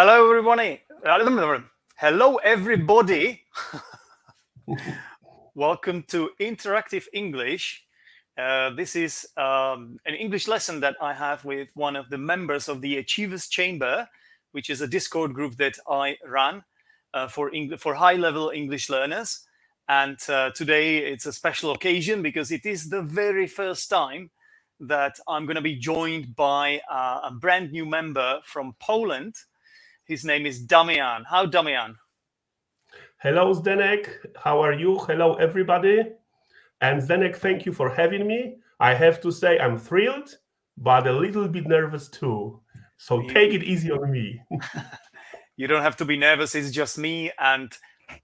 Hello, everybody. Hello, everybody. Welcome to Interactive English. This is an English lesson that I have with one of the members of the Achievers Chamber, which is a Discord group that I run for high-level English learners. And today it's a special occasion because it is the very first time that I'm going to be joined by a brand new member from Poland. His name is Damian. How, Damian? Hello, Zdenek. How are you? Hello, everybody. And Zdenek, thank you for having me. I have to say I'm thrilled, but a little bit nervous too. So take it easy on me. You don't have to be nervous. It's just me and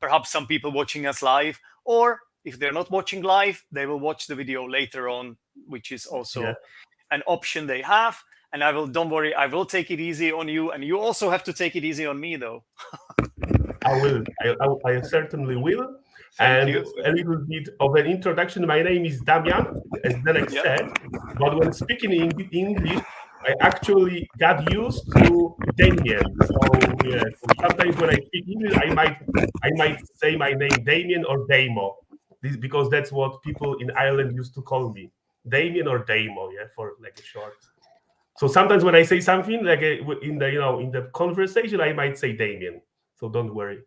perhaps some people watching us live. Or if they're not watching live, they will watch the video later on, which is also an option they have. And don't worry, I will take it easy on you. And you also have to take it easy on me, though. I will. I certainly will. Thank and you. a little bit of an introduction. My name is Damian, as Zdenek said. But when speaking in English, I actually got used to Damian. So sometimes when I speak English, I might say my name Damian or Damo, because that's what people in Ireland used to call me, Damian or Damo, for like a short. So sometimes when I say something like in the conversation, I might say Damian. So don't worry.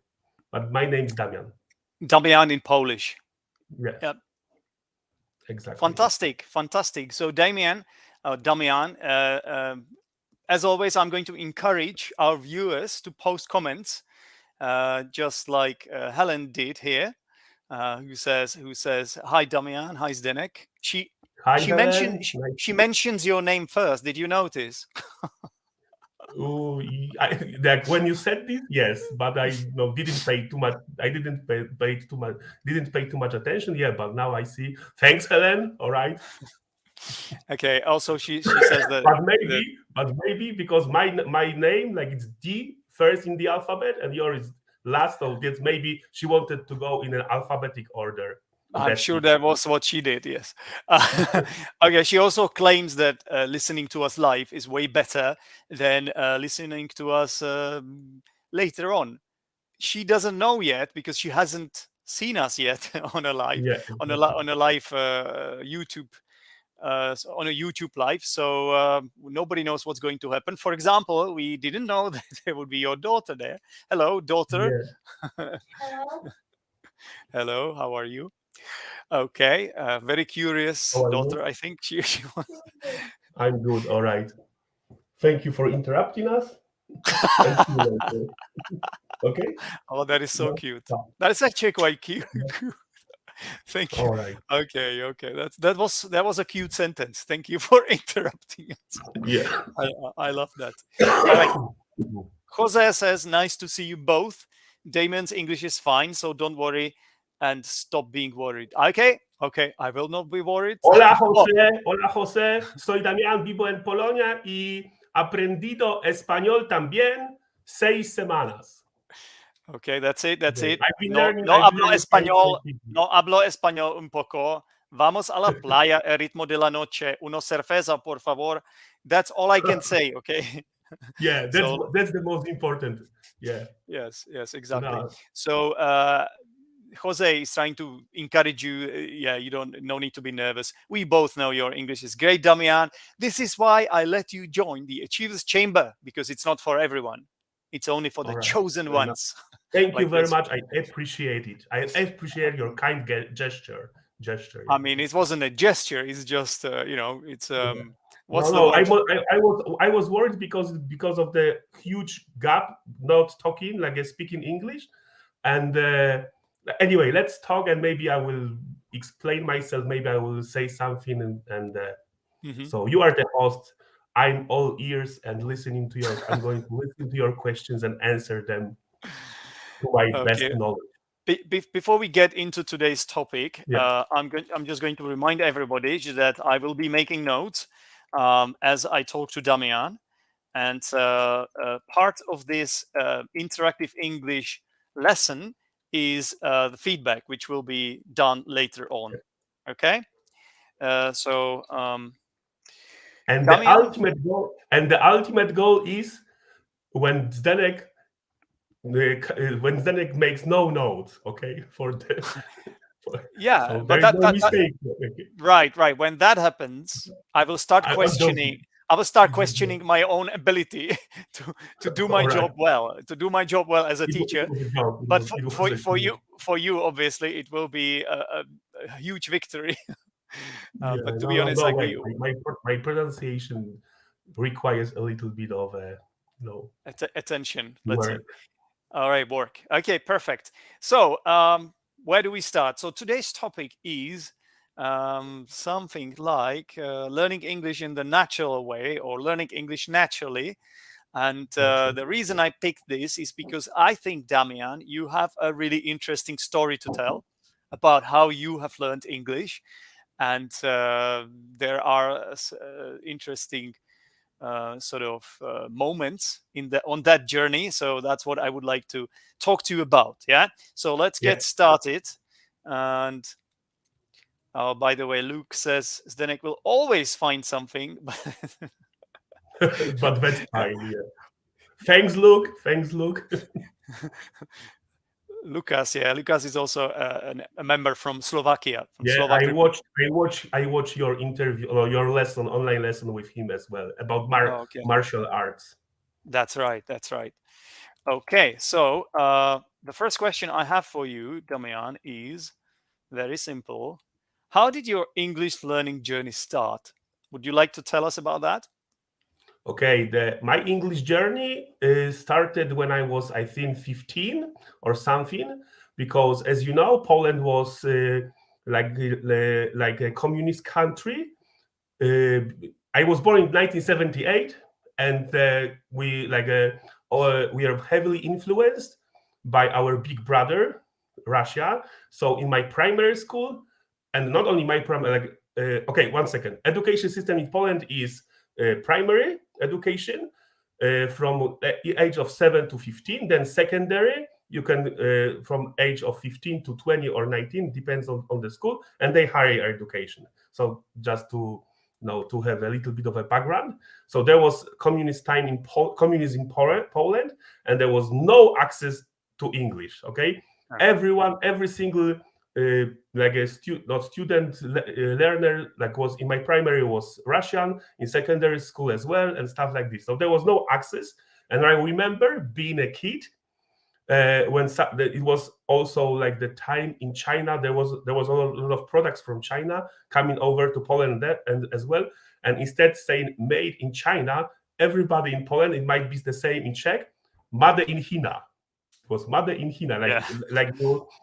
But my name is Damian. Damian in Polish. Yeah. Yep. Exactly. Fantastic. So Damian, as always, I'm going to encourage our viewers to post comments, just like Helen did here, who says, "Hi Damian, hi Zdenek." She mentions your name first. Did you notice? Like when you said this, yes, but I didn't pay too much. I didn't pay too much attention. Yeah, but now I see. Thanks, Helen. All right. Okay. Also, she says that. but maybe because my name, like, it's D first in the alphabet and yours is last, so that's maybe she wanted to go in an alphabetic order. I'm sure that was what she did, yes. Okay, she also claims that listening to us live is way better than listening to us later on. She doesn't know yet because she hasn't seen us yet on a live, on a live YouTube. On a YouTube live, so nobody knows what's going to happen. For example, we didn't know that there would be your daughter there. Hello, daughter. Yeah. Hello. Hello, how are you? Okay, very curious daughter. I think she wants. I'm good. All right. Thank you for interrupting us. Okay. Oh, that is so cute. That is actually quite cute. Thank you. All right. Okay. That was a cute sentence. Thank you for interrupting us. Yeah. I love that. Right. Jose says, "Nice to see you both. Damian's English is fine, so don't worry and stop being worried." Okay. I will not be worried. Hola, José. Hola, José. Soy Damián, vivo en Polonia y aprendido español también 6 semanas. Okay, that's it. No hablo español un poco. Vamos a la playa, el ritmo de la noche. Una cerveza, por favor. That's all I can say, okay? Yeah, that's the most important. Yeah. Yes, exactly. No. So Jose is trying to encourage you. No need to be nervous. We both know your English is great, Damian. This is why I let you join the Achievers Chamber, because it's not for everyone. It's only for the chosen ones. Thank you very much. I appreciate it. I appreciate your kind gesture. I mean, it wasn't a gesture. It's just, it's. What's the word? I was worried because of the huge gap, not talking, like speaking English. And anyway, let's talk, and maybe I will explain myself. Maybe I will say something, and so you are the host. I'm all ears and listening to I'm going to listen to your questions and answer them to my best knowledge. Before we get into today's topic, I'm just going to remind everybody that I will be making notes as I talk to Damian, and part of this interactive English lesson is the feedback, which will be done later on. Okay, and the ultimate goal is when Zdenek when Zdenek makes no notes, okay, for the Yeah, so but there is no that mistake. Okay. right. When that happens, I will start I'm questioning. joking. I will start questioning my own ability to do my All right. job well, as a It teacher. was a joke. But It was a joke. for you, obviously, it will be a huge victory. Yeah, But to no, be no, honest, no like way. we My pronunciation requires a little bit of attention, let's say. work. All right, work. Okay, perfect. So, where do we start? So today's topic is something like learning English in the natural way or learning English naturally. And Naturally. the reason I picked this is because I think, Damian, you have a really interesting story to tell about how you have learned English. And there are interesting sort of moments in the on that journey. So that's what I would like to talk to you about. Yeah. So let's Yeah, get started. And by the way, Luke says Zdenek will always find something. but that's fine. Yeah. Thanks, Luke. Thanks, Luke. Lucas, yeah, Lucas is also a member from Slovakia, from Yeah, Slovak Republic. I watch your interview or your lesson, online lesson with him as well about Oh, okay, martial arts. that's right, that's right. Okay, so the first question I have for you, Damian, is very simple. How did your English learning journey start? Would you like to tell us about that? Okay, my English journey started when I was, I think, 15 or something, because as you know, Poland was like a communist country. uh, I was born in 1978, and we are heavily influenced by our big brother, Russia. So in my primary school, and not only my primary, okay, one second. Education system in Poland is primary education from the age of 7 to 15, then secondary. You can from age of 15 to 20 or 19, depends on the school, and they higher education. So just to to have a little bit of a background. So there was communist time in communism in Poland, and there was no access to English. Okay, Uh-huh. everyone, every single like a not student learner, like was in my primary was Russian, in secondary school as well, and stuff like this. So there was no access. And I remember being a kid when it was also like the time in China, there was a lot of products from China coming over to Poland and as well, and instead saying made in China, everybody in Poland, it might be the same in Czech, made in China. It was made in China, Yeah, like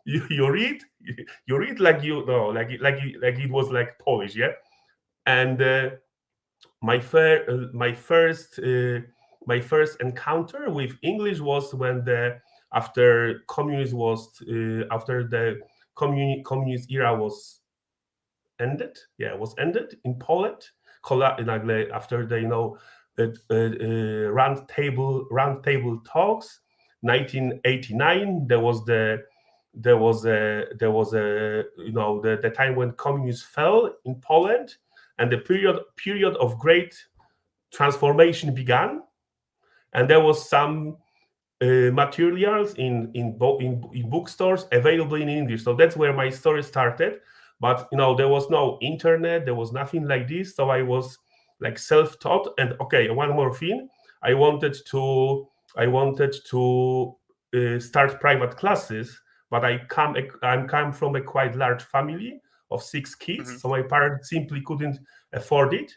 you read, you read like you know like it was like Polish, yeah. And my first my first encounter with English was when the after communism was after the communist era was ended. Yeah, was ended in Poland. After the round table talks, 1989. There was a the time when communism fell in Poland, and the period of great transformation began, and there was some materials in bookstores available in English. So that's where my story started. But there was no internet, there was nothing like this. So I was like self-taught. And okay, one more thing, I wanted to start private classes, but I come from a quite large family of 6 kids, hmm so my parents simply couldn't afford it.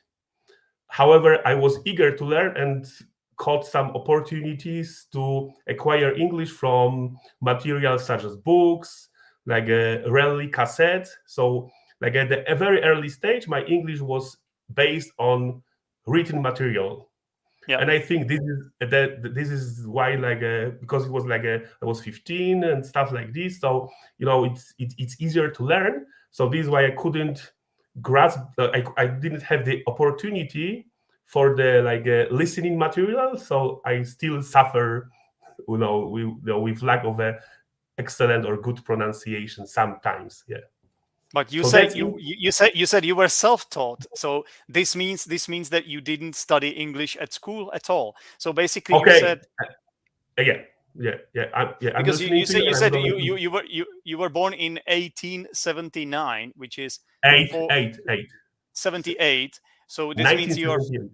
However, I was eager to learn and caught some opportunities to acquire English from materials such as books, like a rally cassette. So, like at a very early stage, my English was based on written material, yeah, and I think this is why because it was I was 15 and stuff like this, so it's easier to learn. So this is why I couldn't grasp. I didn't have the opportunity for the listening material, so I still suffer, with lack of a excellent or good pronunciation sometimes. Yeah. But you So say that's you said you were self-taught. So this means that you didn't study English at school at all. So basically, you okay. said Yeah, I'm because you, listening you to said you, you and I'm said going you were born in 1879, which is eight, before eight, eight, 78. So this means you're 1978.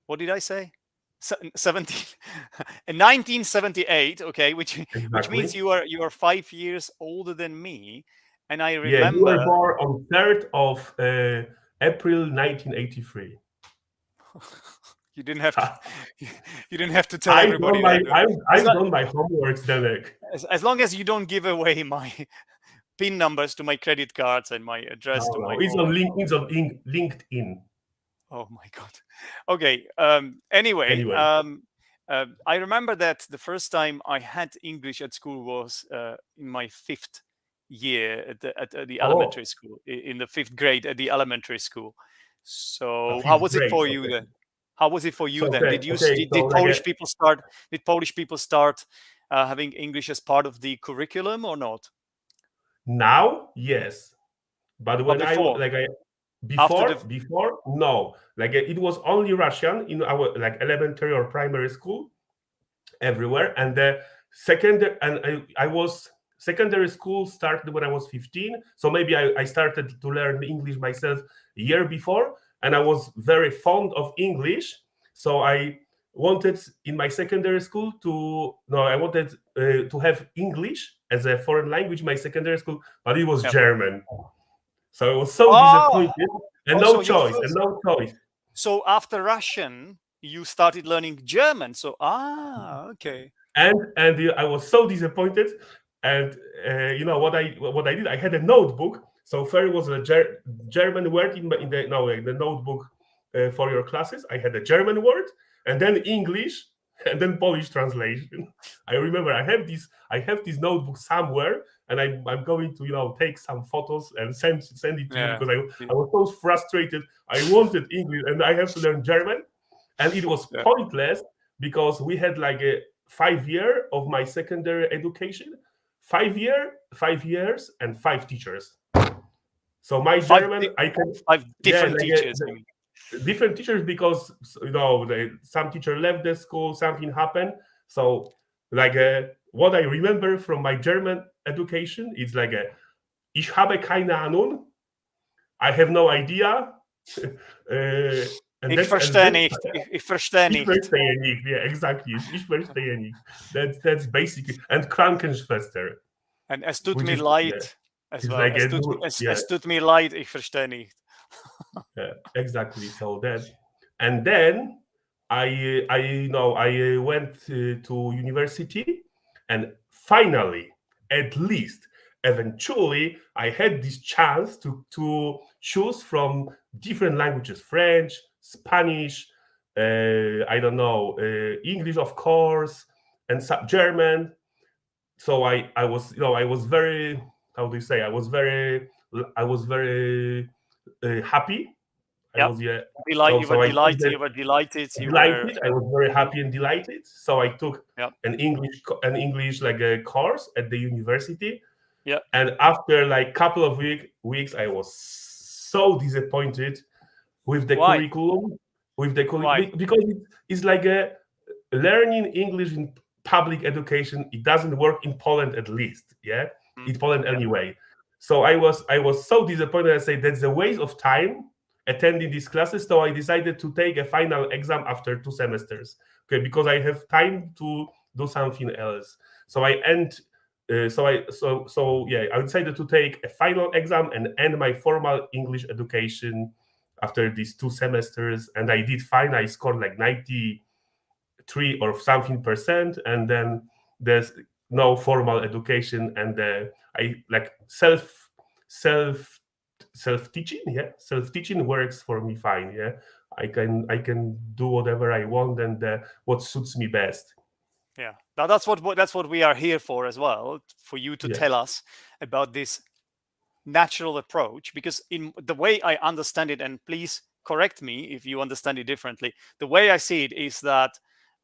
what did I say? 17 in 1978, okay, which means Exactly. you are 5 years older than me, and I Yeah, you were remember. born on 3rd of April 1983. You didn't have to you didn't have to tell everybody that. As, I've lo- done my homework, Zdenek. as long as you don't give away my pin numbers to my credit cards and my address No, to no, my it's home. on link. It's on LinkedIn. Oh my god. Okay. Anyway, Anyway. I remember that the first time I had English at school was in my fifth year at the Oh, elementary school, in the fifth grade at the elementary school. a So how fifth was it grade. for you Okay. then? How was it for you So then? okay, Did you s- okay. did, So did like Polish people start? Did Polish people start having English as part of the curriculum or not? now, yes, but But when before, I after the before no, like it was only Russian in our like elementary or primary school everywhere, and the second and I was secondary school started when I was 15, so maybe I started to learn English myself a year before, and I was very fond of English, so I wanted in my secondary school to no I wanted to have English as a foreign language in my secondary school, but it was yeah. German, so I was so Oh, disappointed, and oh, no so your choice, and first no choice. So after Russian, you started learning German. So okay. And I was so disappointed. And you know what I did? I had a notebook. So there was a German word in the no the notebook for your classes. I had a German word, and then English, and then Polish translation. I remember I have this notebook somewhere, and I'm going to take some photos and send it to you Yeah. because I was so frustrated. I wanted English, and I have to learn German, and it was Yeah. pointless because we had like a 5 year of my secondary education, 5 years and 5 teachers. So my Five German, di- I can, five yeah, different like teachers, you mean? different teachers because some teacher left the school, something happened. So like what I remember from my German education is like ich habe keine Ahnung, I have no idea, and Ich that's verstehe nicht. Ich verstehe Ich nicht. verstehe nicht. Yeah, exactly. Ich verstehe nicht. That's basically and Krankenschwester, And es tut which mir is yeah, leid as it's well. like Es a tut, es, yeah, es tut mir leid, ich verstehe nicht. yeah, exactly. So that, and then I went to university, and finally, at least, eventually, I had this chance to choose from different languages: French, Spanish, I don't know, English, of course, and German. So I was very, how do you say, I was very happy. I Yep. was, yeah. You were So I took delighted. that You were delighted. You were. delighted. I was very Mhm. happy and delighted. So I took Yep. an English like a course at the university. Yep. And after like couple of weeks, I was so disappointed with the Why? curriculum, Why? because it's like a learning English in public education. It doesn't work in Poland, at least, yeah, Mm. in Poland Yep. anyway. So I was so disappointed. I say that's a waste of time attending these classes. So I decided to take a final exam after 2 semesters, okay, because I have time to do something else. So I end. I decided to take a final exam and end my formal English education after these 2 semesters, and I did fine. I scored like 93 or something percent, and then there's no formal education, and I like self self teaching. Yeah, self teaching works for me fine. Yeah, I can do whatever I want, and what suits me best. Yeah. Now that's what we are here for as well, for you to Yeah, tell us about this natural approach, because in the way I understand it, and please correct me if you understand it differently, the way I see it is that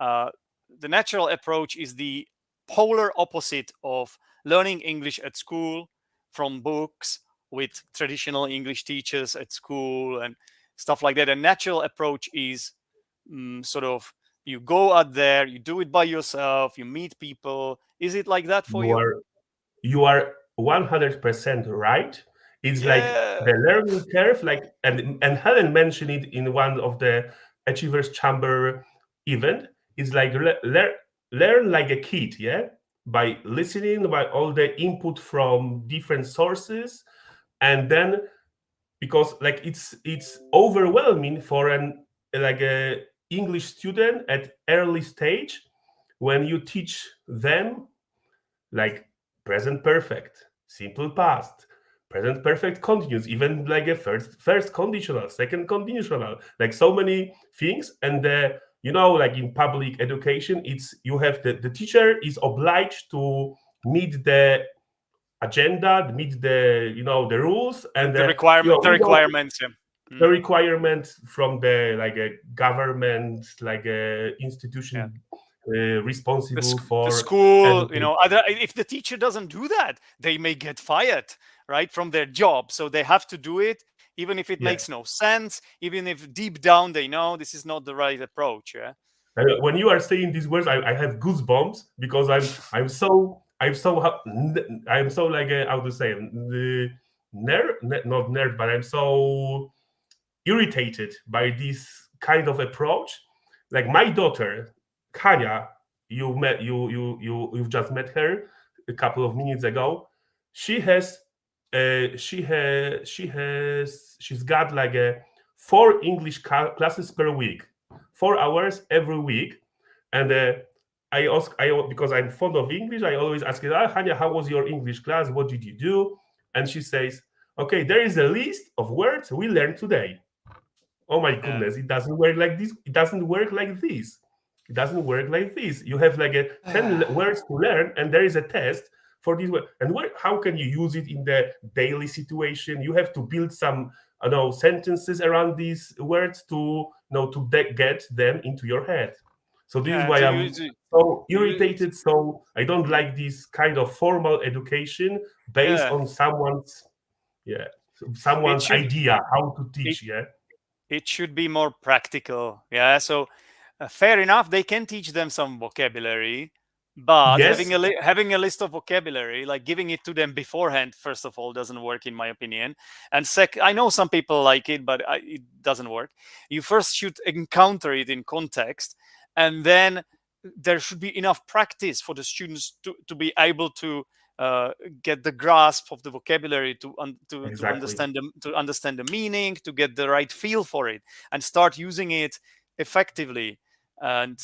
uh, the natural approach is the polar opposite of learning English at school from books, with traditional English teachers at school and stuff like that. A natural approach is sort of you go out there, you do it by yourself, you meet people. Is it like that for You you? are you are 100% right. It's like Yeah, the learning curve, like and Helen mentioned it in one of the Achievers Chamber event. It's like learn like a kid, yeah, by listening, by all the input from different sources, and then because like it's overwhelming for an like a English student at early stage when you teach them like present perfect, simple past, present perfect continuous, even like a first conditional, second conditional, like so many things. And like in public education, it's you have the teacher is obliged to meet the agenda, meet the rules, and the we know requirements. Yeah. the Mm, requirements from the like a government, like a yeah. institution responsible The for school, education. other, if the teacher doesn't do that, they may get fired, right, from their job. So they have to do it, even if it Yeah. makes no sense, even if deep down they know this is not the right approach. Yeah. When you are saying these words, I have goosebumps because I'm so like how to say not nerd, but I'm so irritated by this kind of approach. Like my daughter, Kanya, you've just met her a couple of minutes ago. She has she's got like a four English classes per week, 4 hours every week, and because I'm fond of English. I always ask her, Hanya, how was your English class? What did you do? And she says, okay, there is a list of words we learned today. Oh my Yeah. goodness, it doesn't work like this. It doesn't work like this. It doesn't work like this. You have like a 10 words to learn, and there is a test for this word. And how can you use it in the daily situation? You have to build some sentences around these words to get them into your head. So this is Yeah. why To I'm use it, so to use, irritated. So I don't mm, like this kind of formal education based yeah. on yeah It someone's should idea how to it teach. Yeah. it should be more practical. Yeah. So fair enough, they can teach them some vocabulary, but Yes, having a list of vocabulary, like giving it to them beforehand, first of all, doesn't work in my opinion. And I know some people like it, but it doesn't work. You first should encounter it in context, and then there should be enough practice for the students to be able to uh, get the grasp of the vocabulary, to exactly. understand the meaning, to get the right feel for it, and start using it effectively. And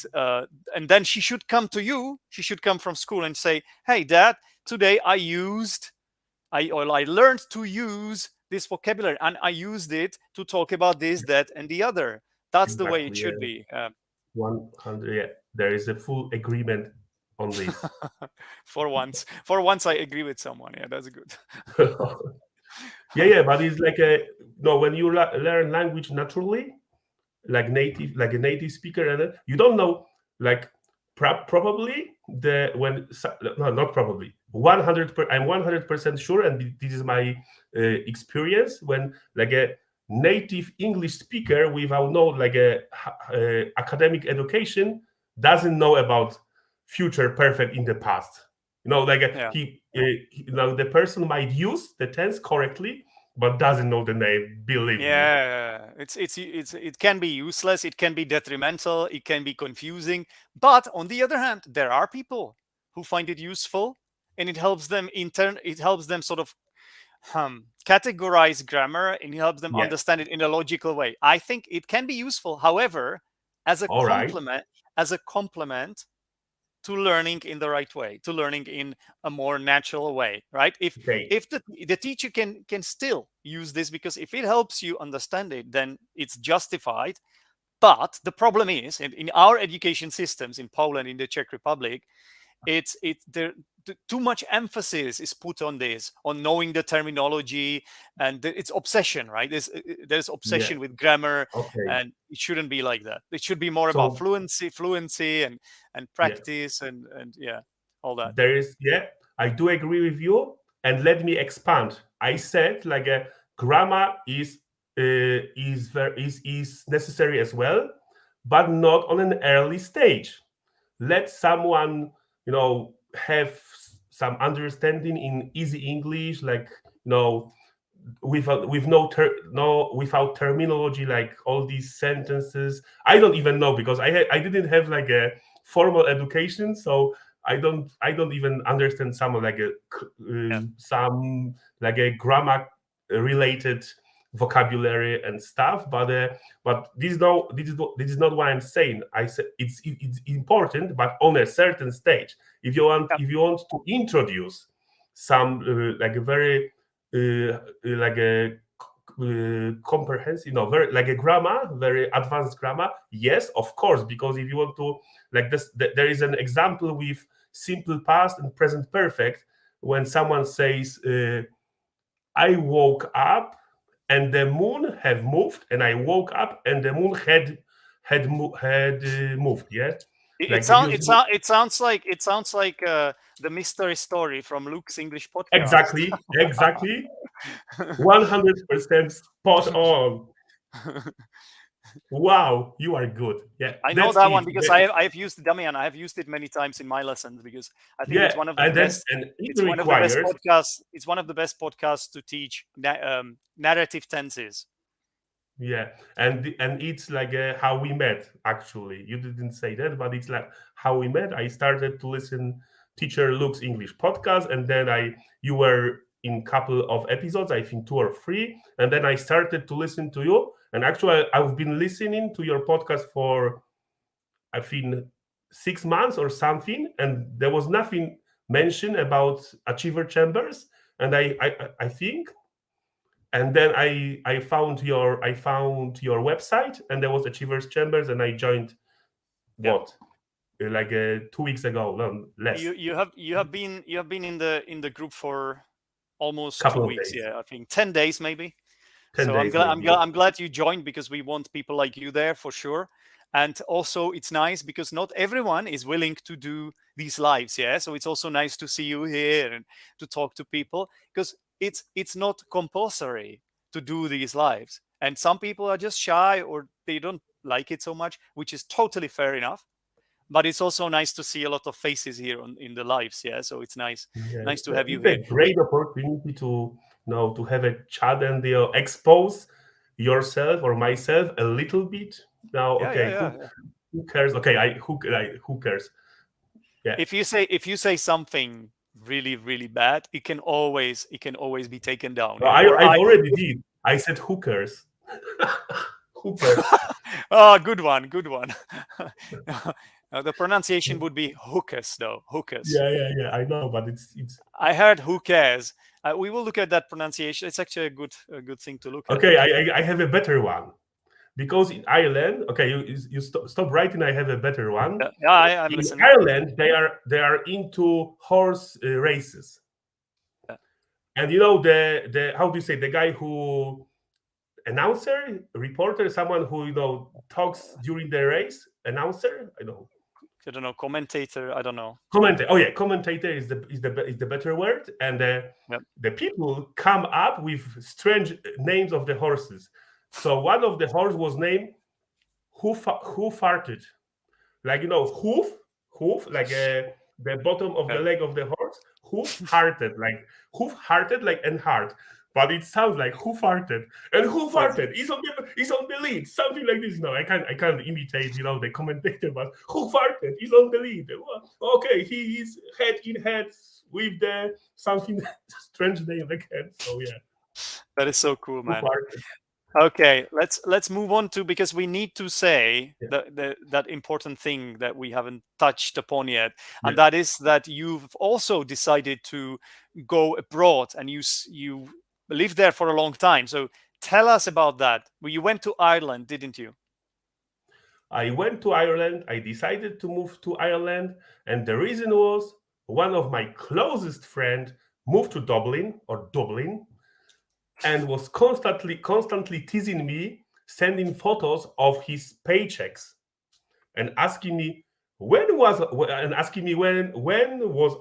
then she should come to you. She should come from school and say, "Hey, Dad, today I learned to use this vocabulary, and I used it to talk about this, that, and the other." That's the way it Exactly. should Yeah. be. 100. Yeah. There is a full agreement on this. For once, I agree with someone. Yeah, that's good. Yeah, yeah. But it's like no, when you learn language naturally, like a native speaker, and you don't know, like probably no, not probably 100 I'm 100% sure, and this is my experience when like a native English speaker without no like a academic education doesn't know about future perfect in the past. Like Yeah. the person might use the tense correctly but doesn't know the name, believe me. Yeah, it can be useless, it can be detrimental, it can be confusing. But on the other hand, there are people who find it useful, and it helps them sort of categorize grammar, and it helps them Yeah. understand it in a logical way. I think it can be useful. However, as a All right. complement, as a complement to learning in the right way, to learning in a more natural way, right? if Okay. if the teacher can still use this, because if it helps you understand it, then it's justified. But the problem is, in our education systems in Poland, in the Czech Republic, it's there, too much emphasis is put on this, on knowing the terminology, and it's obsession, right? There's Yeah. obsession with grammar, Okay. and it shouldn't be like that. It should be more about So fluency, and yeah, practice, and yeah, all that. there is, yeah, I do agree with you. and let me expand. I said like a grammar is necessary as well, but not on an early stage. Let someone have some understanding in easy English, like with no without terminology, like all these sentences. I don't even know, because I didn't have like a formal education, so I don't even understand some like Yeah. some like a grammar related vocabulary and stuff. But this is not what I'm saying. I said it's important, but on a certain stage. If you want to introduce some like a very like a comprehensive, very like a grammar, very advanced grammar. Yes, of course, because if you want to, like this, there is an example with simple past and present perfect. When someone says, "I woke up and the moon have moved," and I woke up and the moon had moved. Yeah, It like sounds using it sounds like the mystery story from Luke's English podcast. exactly 100% spot on. Wow, you are good. Yeah, I know that's that one it. because I have used Damian. I have used it many times in my lessons because I think Yeah, it's one of the and then best. and it It's one of the best requires, podcasts. It's one of the best podcasts to teach narrative tenses. yeah, and it's like how we met. Actually, you didn't say that, but it's like how we met. I started to listen Teacher Luke's English podcast, and then you were in couple of episodes, I think 2 or 3, and then I started to listen to you. And actually, I've been listening to your podcast for, I think, 6 months or something, and there was nothing mentioned about achiever chambers. And I think, and then I found your website, and there was achievers chambers, and I joined, Yeah. what, like 2 weeks ago, no, less, You have been in the group for almost two couple of weeks. days, Yeah, I think 10 days maybe. 10 So I'm days glad maybe. I'm glad you joined because we want people like you there for sure. And also it's nice because not everyone is willing to do these lives. Yeah, so it's also nice to see you here and to talk to people because it's not compulsory to do these lives. And some people are just shy or they don't like it so much, which is totally fair enough. But it's also nice to see a lot of faces here in the lives. Yeah, so it's Yeah, nice to have you it's here. a great opportunity to have a chat and expose yourself or myself a little bit. Now, Yeah, yeah, okay, yeah. who cares? Okay, who cares? Yeah. If you say something really bad, it can always be taken down. No, Yeah, or I've I. already did. I said hookers. Hookers. Oh, good one, good one. The pronunciation would be hookers, though. Hookers. Yeah. I know, but it's I heard who cares. We will look at that pronunciation. It's actually a good thing to look at. okay. I have a better one, because in Ireland, okay, you stop writing. I have a better one. Yeah, I'm In listening. Ireland, they are into horse races, Yeah. and the how do you say, the guy who, announcer, reporter, someone who talks during the race, announcer, I don't know. I don't know, commentator. I don't know. Commentator. Oh yeah, commentator is the better word. And Yep. the people come up with strange names of the horses. So one of the horse was named who farted, like hoof, like the bottom of the Yeah. leg of the horse, hoof hearted, like, and heart. But it sounds like who farted, and who Okay. farted is on the lead, something like this. No, I can't imitate the commentator, but who farted is on the lead. Well, okay, he is head in head with the something strange name again. So yeah, That is so cool, who man. farted. Okay, let's move on to, because we need to say Yeah, that important thing that we haven't touched upon yet, yeah. and that is that you've also decided to go abroad and you lived there for a long time. So tell us about that. Well, you went to Ireland, didn't you? I went to Ireland. I decided to move to Ireland, and the reason was one of my closest friend moved to Dublin, and was constantly teasing me, sending photos of his paychecks, and asking me when was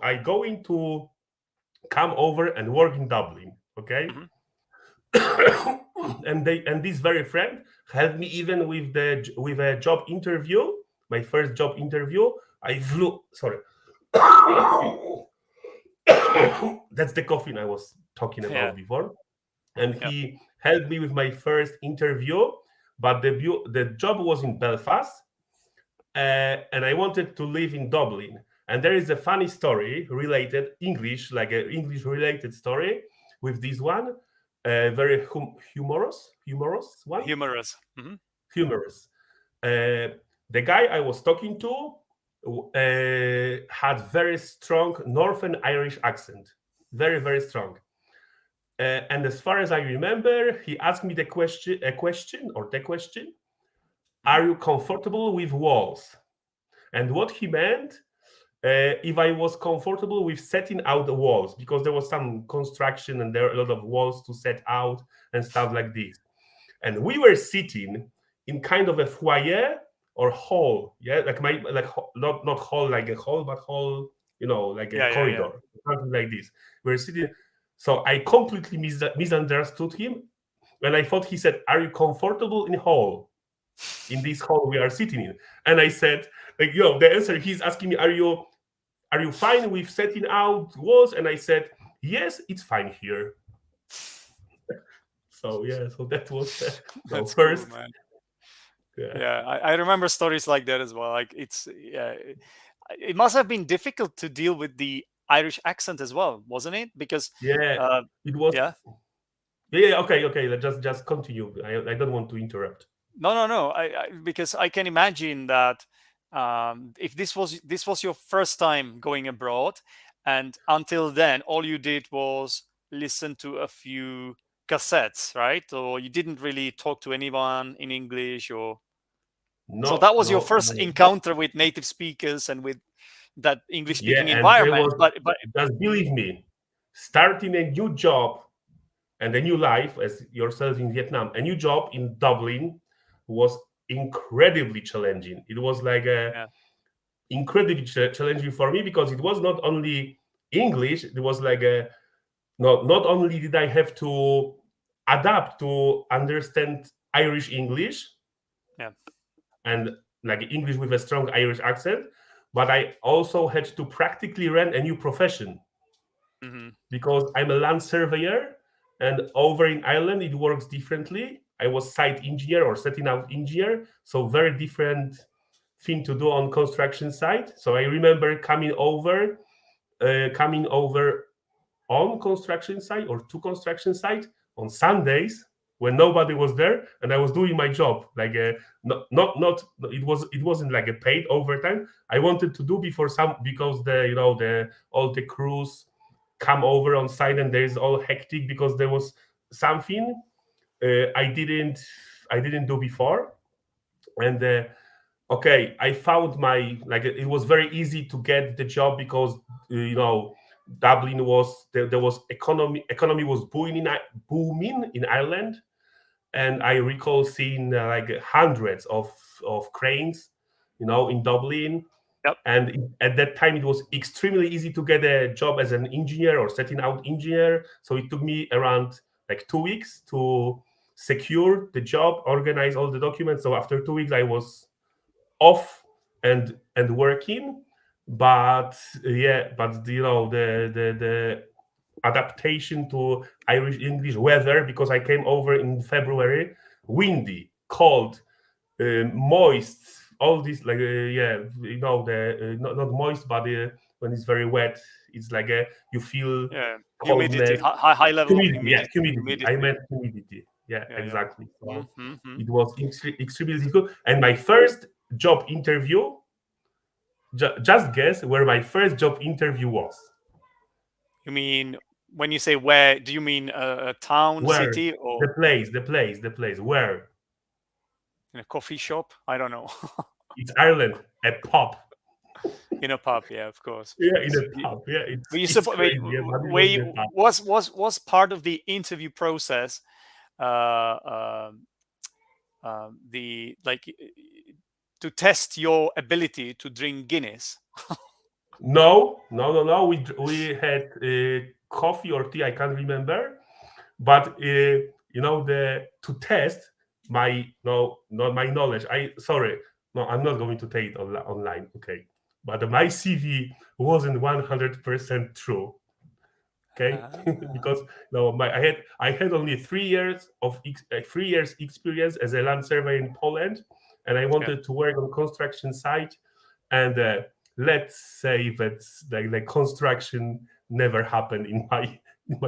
I going come over and work in Dublin. Okay, Hmm. and this very friend helped me even with a job interview. My first job interview, I flew. Sorry, that's the coffin I was talking Yeah. about before. And Yeah. he helped me with my first interview, but the job was in Belfast, and I wanted to live in Dublin. And there is a funny story related English, like an English related story with this one, very humorous one, Humorous. Hmm. humorous. Uh, the guy I was talking to had very strong Northern Irish accent, very strong. And as far as I remember, he asked me the question: Hmm. "Are you comfortable with walls?" And what he meant, if I was comfortable with setting out the walls, because there was some construction and there are a lot of walls to set out and stuff like this. And we were sitting in kind of a foyer or hall, yeah, like not hall like a hall, but hall, like a Yeah. Yeah. Yeah. corridor, something like this. We were sitting. So I completely misunderstood him, and I thought he said, "Are you comfortable in hall?" In this hall we are sitting in, and I said, like, the answer he's asking me, "Are you fine with setting out walls?" And I said, "Yes, it's fine here." So yeah, so that was the That's cool, first. man. Yeah, Yeah, I remember stories like that as well. Like it's yeah, it must have been difficult to deal with the Irish accent as well, wasn't it? Because yeah, uh, it was. yeah, Yeah, okay. Just continue. I don't want to interrupt. no. Because I can imagine that if this was your first time going abroad, and until then all you did was listen to a few cassettes, right? Or you didn't really talk to anyone in English, or so No, that was your no, first no. encounter with native speakers and with that English Yeah, speaking and there environment. was, But just believe me, starting a new job and a new life as yourself in Vietnam, a new job in Dublin was incredibly challenging. It was like a yeah, incredibly challenging for me because it was not only English. It was like a not only did I have to adapt to understand Irish English yeah, and like English with a strong Irish accent, but I also had to practically run a new profession hmm, because I'm a land surveyor, and over in Ireland it works differently. I was site engineer or setting out engineer, so very different thing to do on construction site. So I remember coming over on construction site or to construction site on Sundays when nobody was there, and I was doing my job like not it wasn't like a paid overtime. I wanted to do before some because the all the crews come over on site and there's all hectic because there was something I didn't do before. And okay, I found my like it was very easy to get the job because Dublin was there was economy was booming in Ireland. And I recall seeing like hundreds of cranes in Dublin. yep, And at that time it was extremely easy to get a job as an engineer or setting out engineer. So it took me around like 2 weeks to secure the job, organize all the documents. So after 2 weeks I was off and working. But yeah, but the adaptation to Irish English weather, because I came over in February, windy, cold, moist, all this like yeah, the not moist, but when it's very wet, it's like you feel yeah. Humidity, coldness. high level of Humidity, yeah, humidity, humidity. I humidity. meant humidity. Yeah, Yeah, yeah. exactly. So Mm-hmm. it was extremely difficult. And my first job interview, just guess where my first job interview was. You mean when you say where? Do you mean a town, Where? city, or The place. Where? in a coffee shop? I don't know. It's Ireland. A pub. In a pub, yeah, of course, of Yeah, in course. a pub. Yeah, Were it's you it's wait, crazy. Yeah, but it was wait, in a pub. was part of the interview process the like to test your ability to drink Guinness? No, no, no, no. We had coffee or tea, I can't remember. But the to test my no not my knowledge. I sorry, no, I'm not going to take it online. Okay, but my CV wasn't 100% true. Okay, Ah, because no, I had only 3 years of 3 years experience as a land surveyor in Poland, and I yeah. wanted to work on construction site. And let's say that the construction never happened in my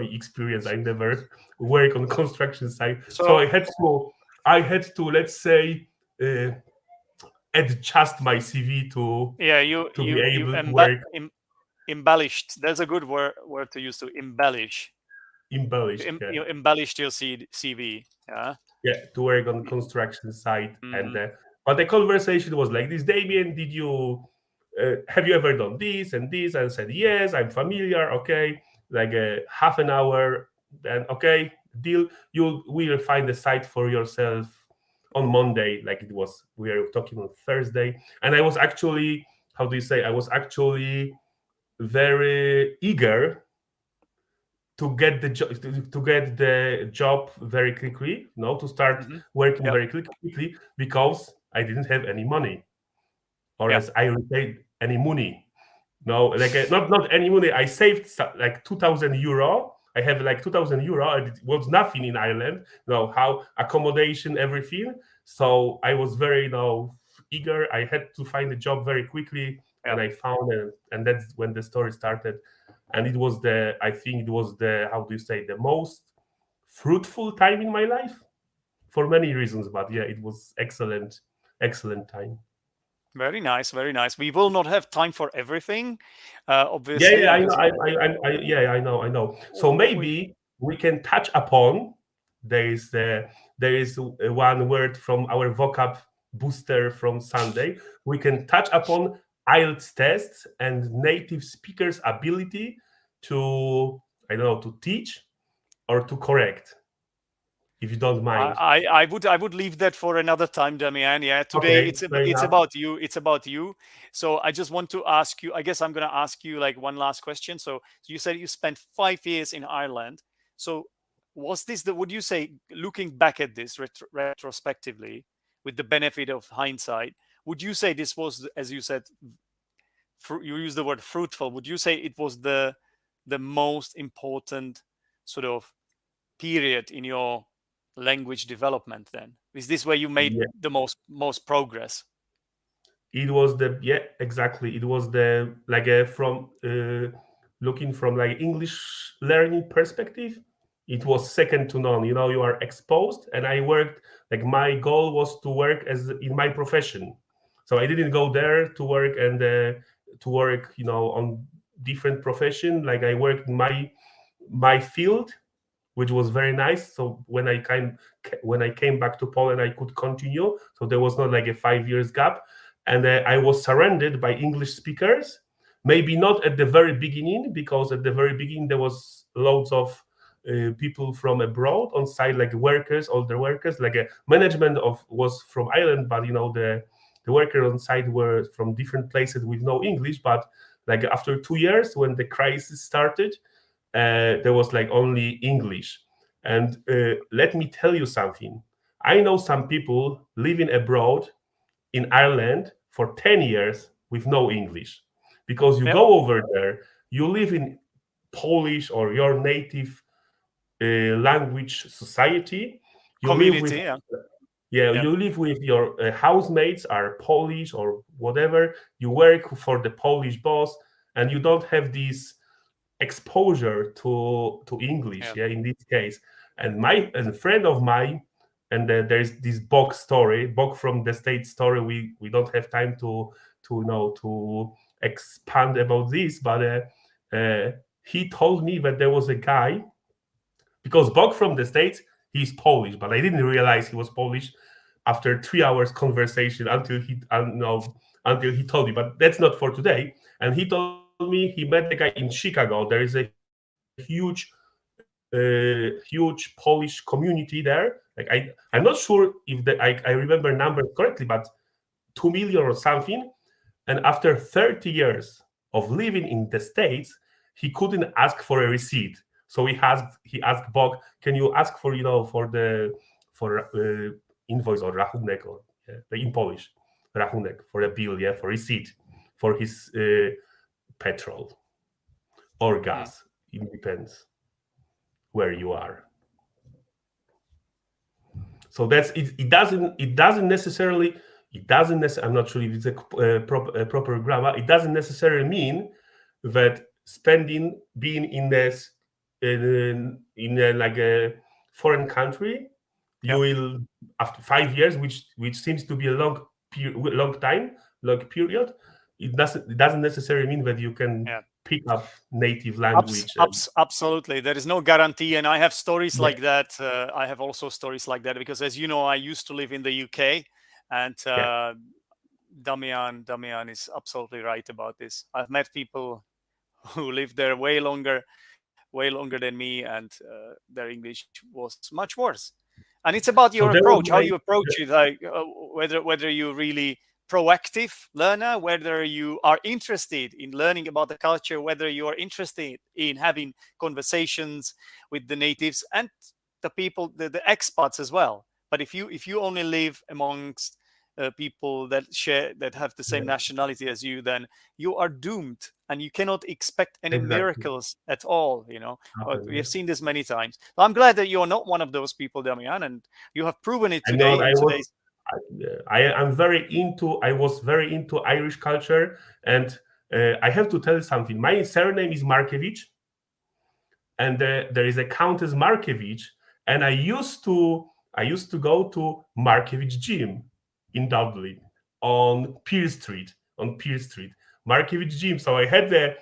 experience. I never work on construction site, so So I had to let's say uh, adjust my CV yeah, to be you able to work embellished. That's a good word to use, to embellish. embellished. Yeah. You embellished your CV. Yeah. Yeah, to work on construction site. And Mm, but the conversation was like this: Damien, did you have you ever done this and this? And I said yes, I'm familiar. Okay, like a half an hour. Then okay, deal. You will find a site for yourself on Monday. Like it was, we are talking on Thursday, and I was actually, how do you say? I was actually very eager to get the job, to get the job very quickly, to start hmm. working Yeah. very quickly, because I didn't have any money, or Yeah. as I repaid any money. No, like not any money. I saved like 2,000 euro. I have like 2,000 euro, and it was nothing in Ireland. How accommodation, everything. So I was very eager. I had to find a job very quickly, Yeah. and I found it, and that's when the story started. And it was I think it was how do you say, the most fruitful time in my life for many reasons. But yeah, it was excellent, excellent time. Very nice. Very nice. We will not have time for everything, Yeah, obviously, yeah, I know. because Yeah, I know. So we. maybe we can touch upon. There is one word from our vocab booster from Sunday. We can touch upon IELTS tests and native speakers' ability to, I don't know, to teach or to correct, if you don't mind. I would leave that for another time, Damian. Yeah, today Okay, fair it's enough. about you. It's about you. So I just want to ask you. I guess I'm going to ask you like one last question. So you said you spent 5 years in Ireland. So was this the? Would you say, looking back at this retrospectively, with the benefit of hindsight, would you say this was, as you said, you use the word fruitful? Would you say it was the most important sort of period in your language development? Then is this where you made Yeah. the most progress? It was yeah, exactly, it was the like from looking from like English learning perspective, it was second to none. You are exposed, and I worked, like my goal was to work as in my profession. So I didn't go there to work and to work on different profession. Like I worked in my field, which was very nice. So when I came back to Poland, I could continue. So there was not like a 5 years gap, and I was surrounded by English speakers. Maybe not at the very beginning, because at the very beginning there was loads of people from abroad on site, like workers, older workers. Like a management of was from Ireland, but the workers on site were from different places with no English. But like after 2 years, when the crisis started, there was like only English. And let me tell you something. I know some people living abroad in Ireland for 10 years with no English, because you Yeah, go over there, you live in Polish or your native language society. You live with community. Yeah, Yeah, yeah, you live with your housemates are Polish or whatever. You work for the Polish boss, and you don't have this exposure to English. yeah. Yeah, in this case, and a friend of mine, and there's this Bog from the state story. We don't have time to expand about this, but he told me that there was a guy, because Bog from the States, he's Polish, but I didn't realize he was Polish after 3 hours conversation, until he told me. But that's not for today. And he told me he met a guy in Chicago. There is a huge Polish community there. Like I'm not sure if I remember numbers correctly, but 2 million or something. And after 30 years of living in the States, he couldn't ask for a receipt. So he asked Bog, can you ask for for the for invoice or rachunek, or in Polish rachunek, for a bill, for receipt for his petrol or Mm. gas. It depends where you are. So that's it. It doesn't necessarily. I'm not sure if it's a proper grammar. It doesn't necessarily mean that being in this in a, like a foreign country, you Yeah. will, after 5 years, which seems to be a long time, long period. It doesn't necessarily mean that you can Yeah. pick up native language and Absolutely. There is no guarantee. And I have stories yeah, like that. I have also stories like that because, as you know, I used to live in the UK, and yeah, Damian is absolutely right about this. I've met people who lived there way longer than me, and their English was much worse. And it's about your so there was approach, how you my approach it, like whether you're really proactive learner, whether you are interested in learning about the culture, whether you are interested in having conversations with the natives and the people, the expats as well. But if you only live amongst people that have the same yeah, nationality as you, then you are doomed, and you cannot expect any exactly miracles at all. happen. We have Yeah. seen this many times. So I'm glad that you're not one of those people, Damian, and you have proven it I know today I in was today's. I was very into Irish culture, and I have to tell you something. My surname is Markiewicz, and there is a Countess Markiewicz, and I used to go to Markiewicz Gym in Dublin on Peer Street, Markiewicz Gym. So I had the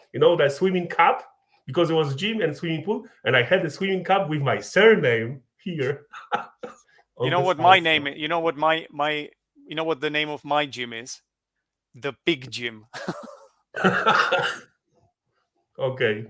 swimming cap, because it was gym and swimming pool, and I had the swimming cap with my surname here You on know the what my side. name? You know what my you know what the name of my gym is? The Pig Gym, Okay,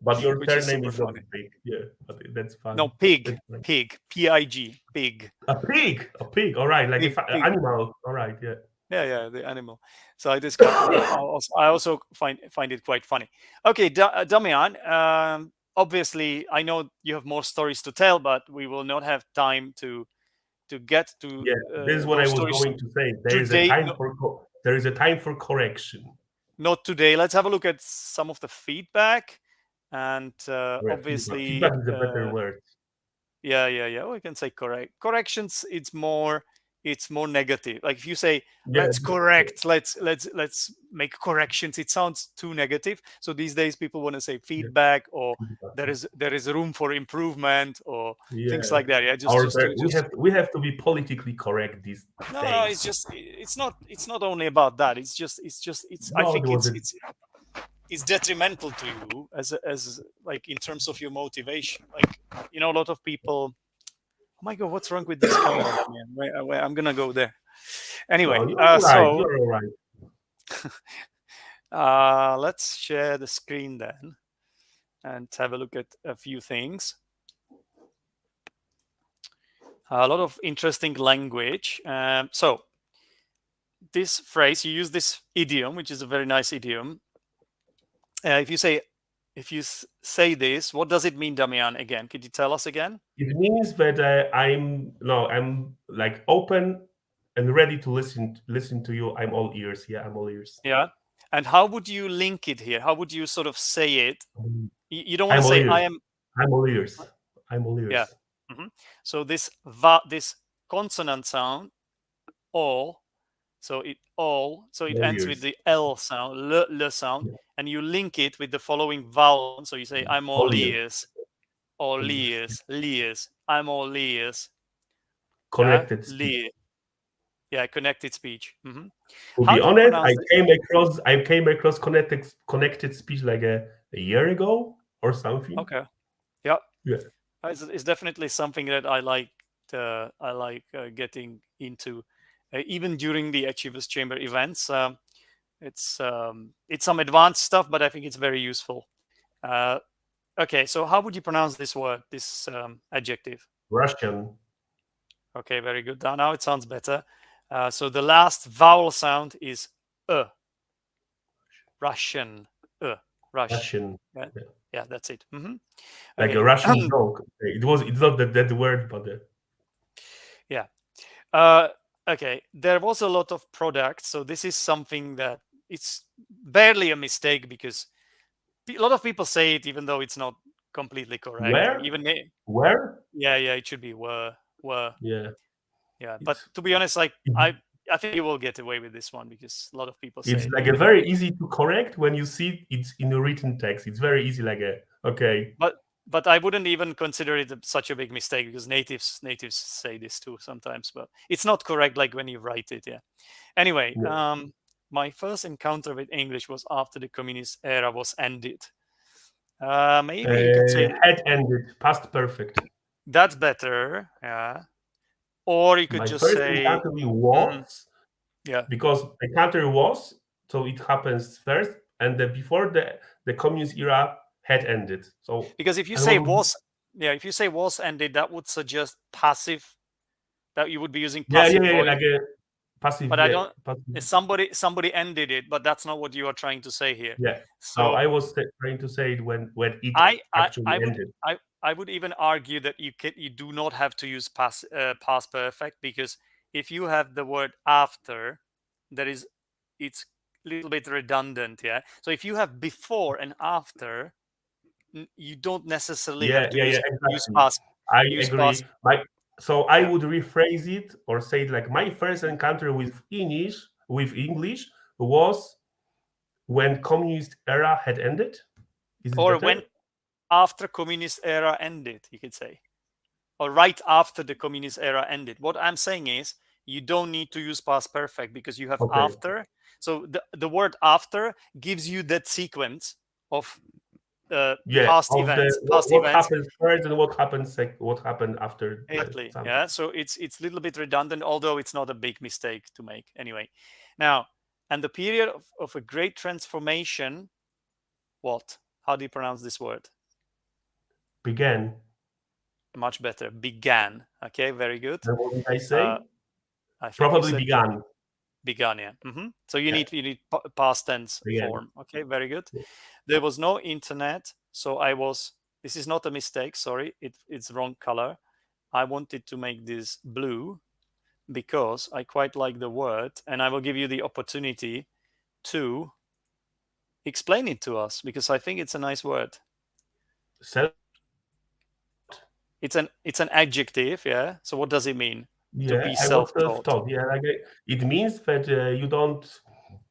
but your which is surname super is not funny. big. Yeah, but that's No, fun. pig, That's fine. pig, pig, pig, A pig. All right, like pig, a pig. animal. All right, yeah. Yeah, the animal. So I also find it quite funny. Okay, Damian. Obviously, I know you have more stories to tell, but we will not have time to get to Yeah, this is what I those was stories going to say. There is a today. time No, for there is a time for correction. not today. Let's have a look at some of the feedback, and Yeah, feedback. obviously, Feedback is a better word. yeah. We can say corrections. It's more negative. Like if you say Yeah, let's yeah, correct, let's make corrections, it sounds too negative. So these days people want to say yeah, feedback, or feedback. there is room for improvement, or things Yeah, like that. Yeah, just our just to just we have to be politically correct these no. days. It's not only about that. It's I No, it think was a it's detrimental to you as like in terms of your motivation. Like a lot of people. Oh my god, what's wrong with this camera, Damian? I'm gonna go there. no. Anyway, You're all right. so You're all right. let's share the screen then and have a look at a few things. A lot of interesting language. So this phrase, you use this idiom, which is a very nice idiom. If you say this, what does it mean, Damian? Again, could you tell us again? It means that I'm like open and ready to listen to you. I'm all ears. Yeah, I'm all ears. Yeah. And how would you link it here? How would you sort of say it? You don't want to I'm all say I ears. am. I'm all ears. I'm all Yeah. ears. So this consonant sound, all, so it All ends with ears. the L sound, l sound, Yeah. and you link it with the following vowel sound. So you say I'm all All ears. ears, all All ears. ears, I'm all ears. Yeah, Connected speech. yeah, connected speech. To How be do you honest, pronounce this? I came across connected speech like a year ago or something. Okay, yeah, Yeah. it's definitely something that I like getting into, even during the Achievers Chamber events. It's some advanced stuff, but I think it's very useful. Uh, okay, so how would you pronounce this word, this adjective? Russian. Okay, very good. Now it sounds better. So the last vowel sound is Russian. Rush. Russian. Yeah, Yeah. yeah, that's it. Like a Okay. Russian joke. It's not that word, but Yeah. Okay. There was a lot of products, so this is something that it's barely a mistake because a lot of people say it, even though it's not completely correct. Like where? even Where? yeah, yeah, it should be were. Yeah. Yeah, but It's to be honest, like it- I think you will get away with this one because a lot of people say it's it, like a even though. very easy to correct when you see it's in a written text. It's very easy, like a okay. But I wouldn't even consider it such a big mistake because natives say this too sometimes, but it's not correct like when you write it. Yeah. Anyway, Yeah. my first encounter with English was after the communist era was ended. Maybe you could say Had ended, past perfect. that's better. Yeah. Or you could My just first say, encounter mhm, was yeah, because encounter was, so it happens first, and before the communist era had ended. So because if you and say what would was, yeah, if you say was ended, that would suggest passive, that you would be using yeah, yeah, passive yeah, voice. like a passive, But I yeah, don't. passive, Somebody ended it, but that's not what you are trying to say here. yeah. No, So I was trying to say it when it I I actually I would ended. I I would even argue that you do not have to use past perfect because if you have the word after, that is, it's a little bit redundant. Yeah. So if you have before and after, you don't necessarily have Yeah, to yeah, yeah, use exactly. past I use past. agree. So I Yeah. would rephrase it or say it like my first encounter with English was when communist era had ended. Is it Or when better? after communist era ended, you could say, or right after the communist era ended. What I'm saying is you don't need to use past perfect because you have Okay. after. So the word after gives you that sequence of Yeah, of the past what events. happens first and what happened after Exactly. something. Yeah. So it's a little bit redundant, although it's not a big mistake to make. Anyway, now, and the period of a great transformation. What? How do you pronounce this word? Began. Much better. Began. Okay. Very good. And what did I Uh, say? I think you Probably said began. began. Yeah. So you Yeah, need past tense began. form. Okay. Very good. Yeah. There was no internet, so I was. This is not a mistake. Sorry, it's wrong color. I wanted to make this blue because I quite like the word, and I will give you the opportunity to explain it to us because I think it's a nice word. Self. It's an adjective. Yeah. So what does it mean? To Yeah, be I was self-taught. self-taught. Yeah, like it means that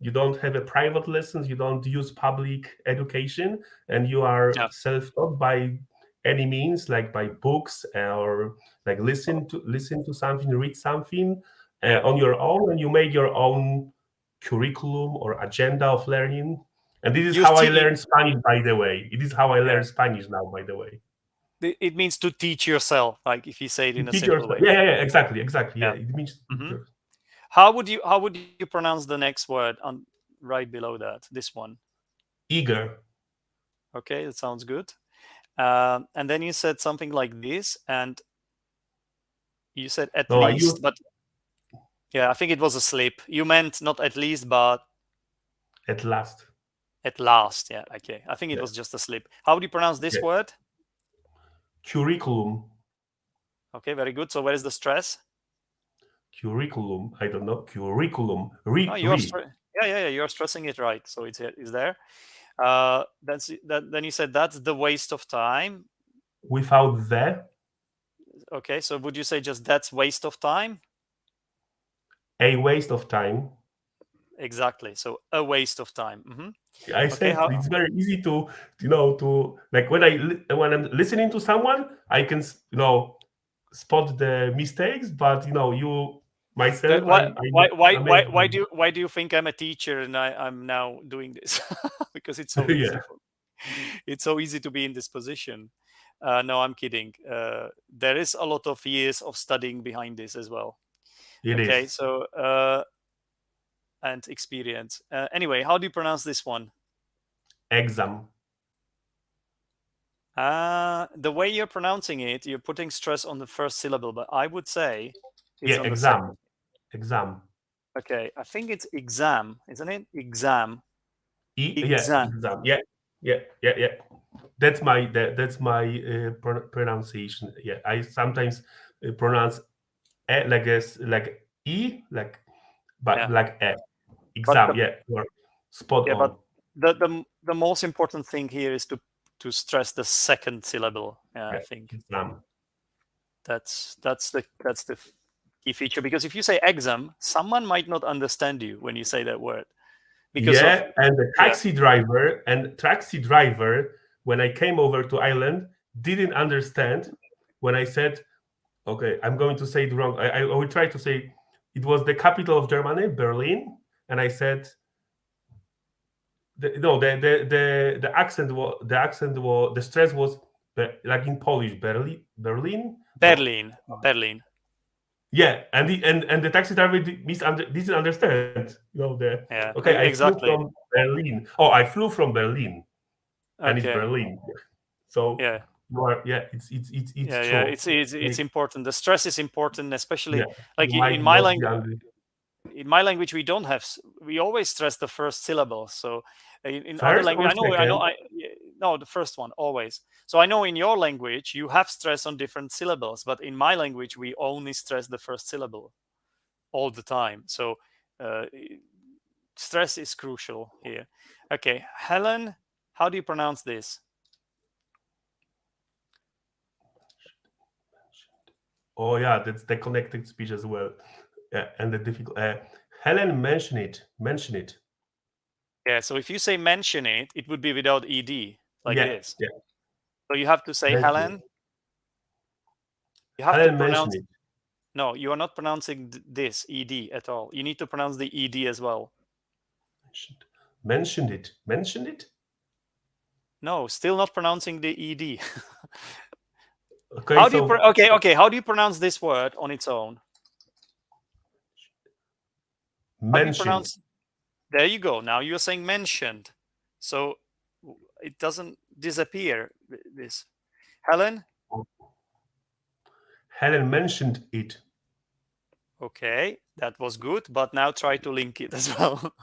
you don't have a private lessons, you don't use public education, and you are Yeah. self-taught by any means, like by books or like listen to something, read something Yeah. on your own, and you make your own curriculum or agenda of learning. And this is Use how I T. learned Spanish, by the way. It is how I Yeah. learn Spanish now, by the way. It means to teach yourself, like if you say it To in a teach simple yourself. way. Yeah, yeah, yeah, exactly, exactly. Yeah, Yeah. it means to teach hmm yourself. how would you pronounce the next word on right below that? This one. Eager. Okay, that sounds good. And then you said something like this, and you said at No, I use least, but yeah, I think it was a slip. You meant not at least, but at last. at last. Yeah, okay. I think it Yeah, was just a slip. How would you pronounce this yeah. word? Curriculum. Okay, very good. So where is the stress? Curriculum. I don't know. Curriculum. Oh, yeah, yeah, yeah. You're stressing it right. So it's there. Then you said that's the waste of time. Without the Okay, so would you say just that's waste of time? a waste of time. Exactly. So a waste of time. I Okay. said it's very easy to like when I'm listening to someone, I can spot the mistakes, but you myself, Why I make them. why do you think I'm a teacher and I'm now doing this? Because it's so easy Yeah, for it's so easy to be in this position. No, I'm kidding. There is a lot of years of studying behind this as well. it Okay, is. so and experience. Anyway, how do you pronounce this one? Exam. The way you're pronouncing it, you're putting stress on the first syllable, but I would say it's Yeah, on the exam. second. Exam. Okay, I think it's exam, isn't it? Exam. Yeah, Exam. exam. Yeah, Yeah. That's my pronunciation. Yeah, I sometimes pronounce like e but Yeah, like but exam. Yeah, you're spot yeah, but on. the most important thing here is to stress the second syllable. Yeah, I Yeah, think exam. that's the key feature, because if you say exam, someone might not understand you when you say that word because of, Yeah, and the yeah, taxi driver when I came over to Ireland didn't understand when I said, okay, I'm going to say it wrong. I will try to say it was the capital of Germany, Berlin, and I said no, the stress was like in Polish, Berlin. No, Berlin. yeah, and the taxi driver didn't understand. Yeah, Okay, I flew from exactly. Berlin. Oh, I flew from Berlin, and it's Okay. Berlin. So Yeah. yeah, it's Yeah. true. It's Like, important. The stress is important, especially yeah, like you in might my not be language. angry. In my language, we don't have. We always stress the first syllable. So in other First language, or I know. second? No, the first one always. So I know in your language you have stress on different syllables, but in my language we only stress the first syllable all the time. So uh, stress is crucial here. Okay, Helen, how do you pronounce this? Oh yeah, that's the connected speech as well. And the difficult. Helen, mention it. Yeah, so if you say mention it, it would be without ed, like Yeah, this. yeah, So you have to say mention it. Helen. You have to Helen, mention pronounce. it. No, you are not pronouncing this ed at all. You need to pronounce the ed as well. Mentioned it. Mentioned it. No, still not pronouncing the ed. Okay, How do you so okay, how do you pronounce this word on its own? How do you mentioned. pronounce? There you go. Now you're saying mentioned. So it doesn't disappear, this. Helen. Helen mentioned it. Okay, that was good, but now try to link it as well.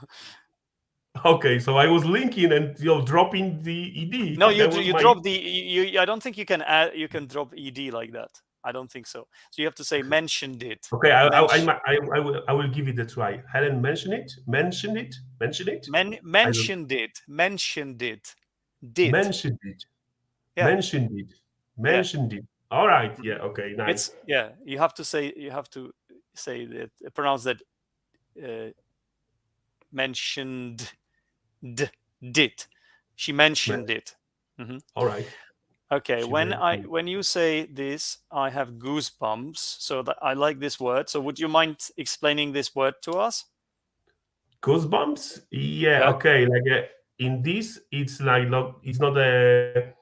Okay, so I was linking and dropping the No, ed. That was you my. drop the I don't think you can add, you can drop ed like that. I don't think so. So you have to say mentioned it. Okay, Mention I will give it a try. Helen mentioned it. Mentioned it. Mentioned it. I don't. mentioned it. Mentioned it. Did. Mentioned it. Yeah. Mentioned it. Yeah. Mentioned it. All right. Mhm. Yeah. Okay. Nice. It's, yeah. You have to say that, pronounce that, uh, mentioned did. She mentioned it. Mhm. All right. Okay, She mentioned when you say this, I have goosebumps. So that I like this word. So would you mind explaining this word to us? goosebumps. Yeah. Yeah. Okay. Like in this, it's like it's not a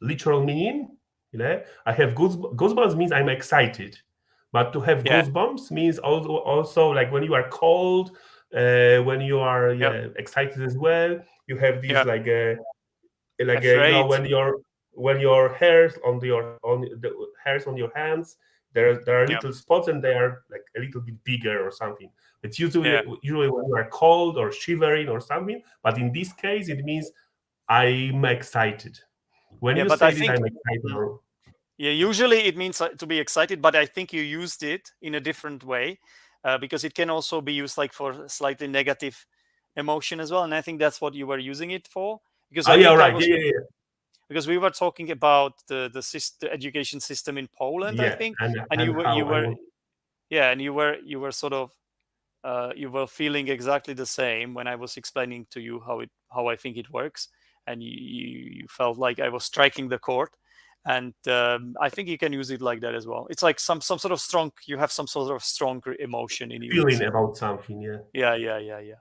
literal meaning. I have goosebumps means I'm excited, but to have Yeah. goosebumps means also like when you are cold, when you are Yeah. excited as well. You have this Yeah. like Afraid. when your hairs on the hairs on your hands there are Yeah. little spots and they are like a little bit bigger or something. It's Yeah. usually when you are cold or shivering or something, but in this case it means I'm excited. When Yeah. you But I say this think, I'm excited mm, or yeah, usually it means to be excited, but I think you used it in a different way, because it can also be used like for slightly negative emotion as well. And I think that's what you were using it for, because oh I yeah, think I right, was, because we were talking about the education system in Poland, I yeah, think, and and how you I were, want. yeah, and you were sort of, you were feeling exactly the same when I was explaining to you how I think it works, and you felt like I was striking the chord, and I think you can use it like that as well. It's like some sort of strong. You have some sort of strong emotion in you. It's, Feeling about something, yeah. yeah.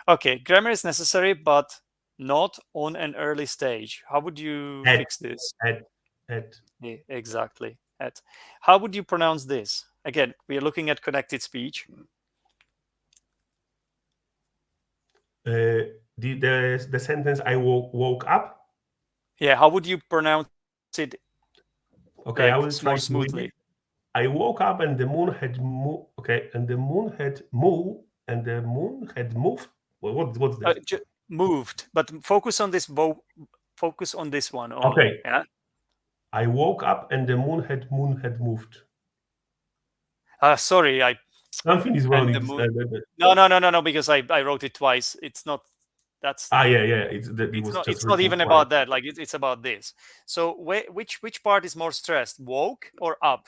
Okay, grammar is necessary, but not on an early stage. How would you at fix this? at at Yeah, exactly. At. How would you pronounce this? Again, we are looking at connected speech. the sentence I woke up. Yeah, how would you pronounce it like Okay, I more will try to smoothly? read it. I woke up and the moon had moved. Okay, and the moon had moved, and the moon had moved. What's Uh, that? ju- moved, but focus on this focus on this one only. Okay. Yeah. I woke up and the moon had moved. Sorry, I Something is wrong. and the moon. No, because I wrote it twice. It's not. That's yeah. It was just It's not written even twice. about that. Like it's about this. So which part is more stressed? Woke or up?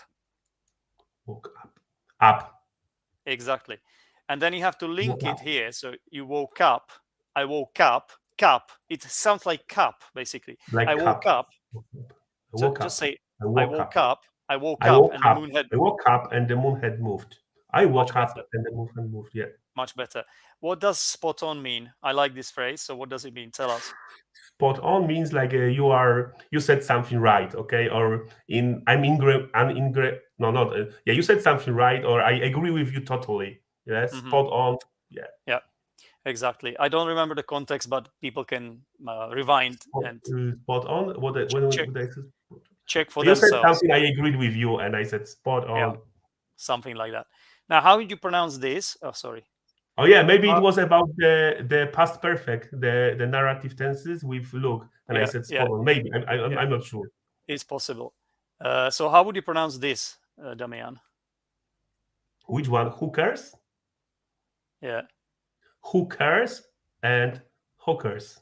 Woke up. Up. Exactly. And then you have to link Woke it up. here. So you woke up. I woke up. Cup. It sounds like cup basically. Like I woke cup. up. I So woke just up. say I I woke woke up. up. I woke I up, woke and the up. moon had I woke up and the moon had moved. I woke much up better. and the moon had moved. Yeah. Much better. What does spot on mean? I like this phrase. So what does it mean? Tell us. Spot on means like you said something right, okay? Or no, not yeah. You said something right, or I agree with you totally. Yes, Mm-hmm. spot on. Yeah. Yeah, exactly. I don't remember the context, but people can rewind and Spot on. check What I said? check for You said themselves. something. I agreed with you, and I said spot Yeah, on. something like that. Now, how would you pronounce this? Oh, sorry. Oh yeah, maybe it Uh, was about the past perfect, the narrative tenses with look, and I yeah, said yeah, spot on. Maybe yeah. I'm not sure. It's possible. So, how would you pronounce this, Damian? Which one? Who cares? Yeah. Who cares? And hookers.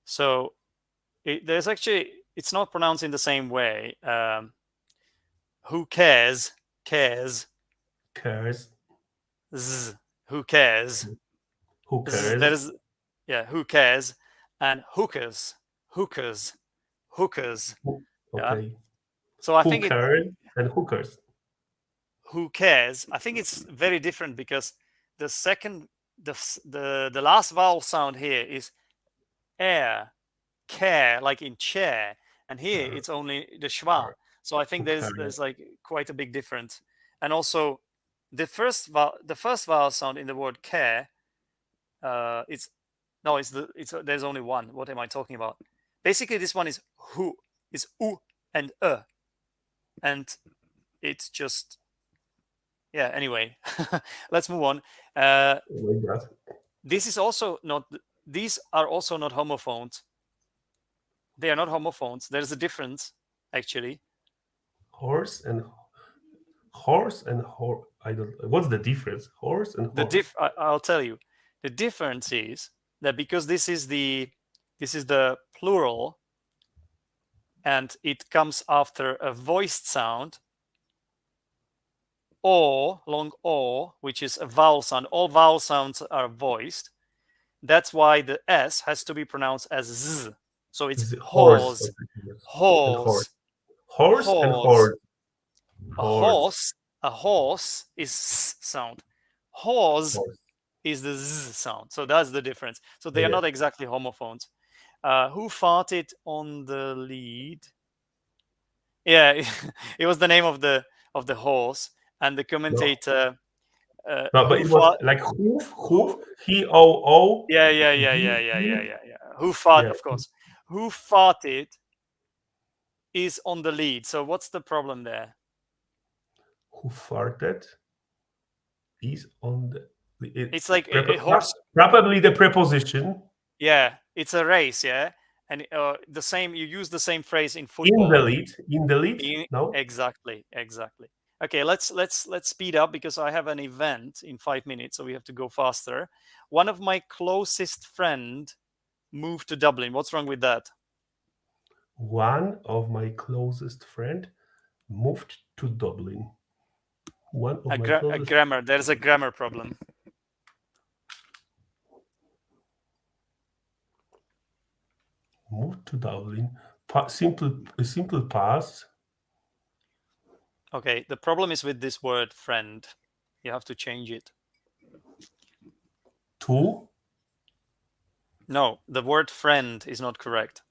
So, there's actually it's not pronounced in the same way. Who cares? Cares. Cares. Z. Who cares? Who Z. cares? There's yeah. Who cares? And hookers. Hookers. Hookers. Yeah. Okay. So I Who think cares and hookers. who cares? I think it's very different because the second the last vowel sound here is air, care, like in chair, and here Care, it's only the schwa. So I think who cares? there's like quite a big difference. And also the first vowel sound in the word care, it's no, it's there's only one. What am I talking about? Basically, this one is who, is u and and it's just yeah. Anyway, let's move on. Oh my God. This is also not. These are also not homophones. They are not homophones. There's a difference, actually. Horse and horse and horse. I don't. What's the difference? Horse and horse. I'll tell you. The difference is that because this is the plural, and it comes after a voiced sound, or long o, which is a vowel sound. All vowel sounds are voiced. That's why the s has to be pronounced as z. So it's Horse. horse, And horse. horse, Horse and horse. horse. A Horse. horse, a horse is s sound. Horse Horse. is the z sound. So that's the difference. So they are Yeah. not exactly homophones. Who farted on the lead? Yeah, it was the name of the horse, and the No. commentator. No, but Who it was fart? like hoof. H-O-O. Yeah. Who fart? Yeah. Of course. Who farted is on the lead. So what's the problem there? Who farted is on the. It's like a horse. Probably the preposition. Yeah, it's a race. Yeah, and the same. You use the same phrase in In football. the lead. In the lead. No. Exactly. Okay, let's speed up because I have an event in 5 minutes, so we have to go faster. One of my closest friend moved to Dublin. What's wrong with that? One of my closest friend moved to Dublin. One of my closest. Grammar. There's a grammar problem. Moved to Dublin. Simple past. Okay, the problem is with this word friend. You have to change it. To. No, the word friend is not correct.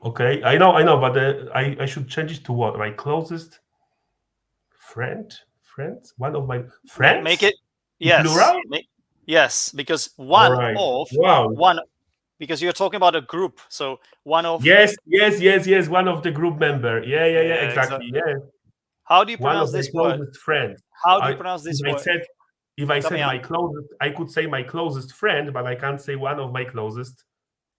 Okay, I know, but I should change it to what? My closest friend? Friends? One of my friends? Make it In yes. plural? Yes, because one Alright. of Wow. one because you're talking about a group. So one of Yes. One of the group member. Yeah. Exactly. Yeah. How do you One pronounce of my this word? closest friends. How do you pronounce this I word? said If I said my Damian, closest, I could say my closest friend, but I can't say one of my closest